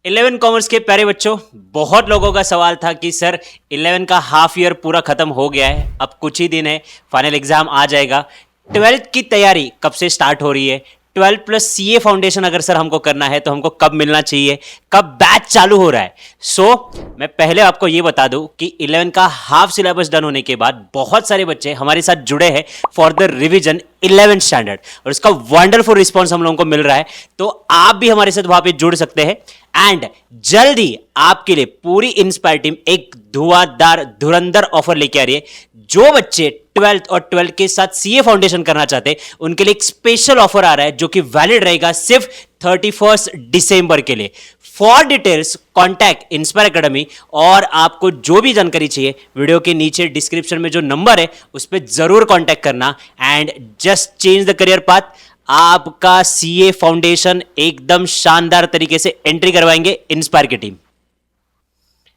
11 commerce के प्यारे बच्चों, बहुत लोगों का सवाल था कि सर 11 का हाफ ईयर पूरा खत्म हो गया है, अब कुछ ही दिन है, फाइनल एग्जाम आ जाएगा। 12th की तैयारी कब से स्टार्ट हो रही है? 12 प्लस सीए फाउंडेशन अगर सर हमको करना है तो हमको कब मिलना चाहिए, कब बैच चालू हो रहा है? मैं पहले आपको ये बता दूं कि 11 का हाफ सिलेबस डन होने के बाद बहुत सारे बच्चे हमारे साथ जुड़े हैं for the revision 11th standard और इसका वंडरफुल रिस्पॉन्स हम लोगों को मिल रहा है। तो आप भी हमारे साथ वहां पे जुड़ सकते हैं एंड जल्दी आपके लिए पूरी इंस्पायर टीम एक धुआंधार धुरंधर ऑफर लेके आ रही है। जो बच्चे 12th और 12th के साथ सीए फाउंडेशन करना चाहते हैं उनके लिए एक स्पेशल ऑफर आ रहा है जो कि वैलिड रहेगा सिर्फ 31 दिसंबर के लिए। For details contact inspire academy और आपको जो भी जानकारी चाहिए वीडियो के नीचे डिस्क्रिप्शन में जो नंबर है उस पर जरूर कॉन्टैक्ट करना and just change the career path. आपका सीए फाउंडेशन एकदम शानदार तरीके से एंट्री करवाएंगे इंस्पायर की टीम।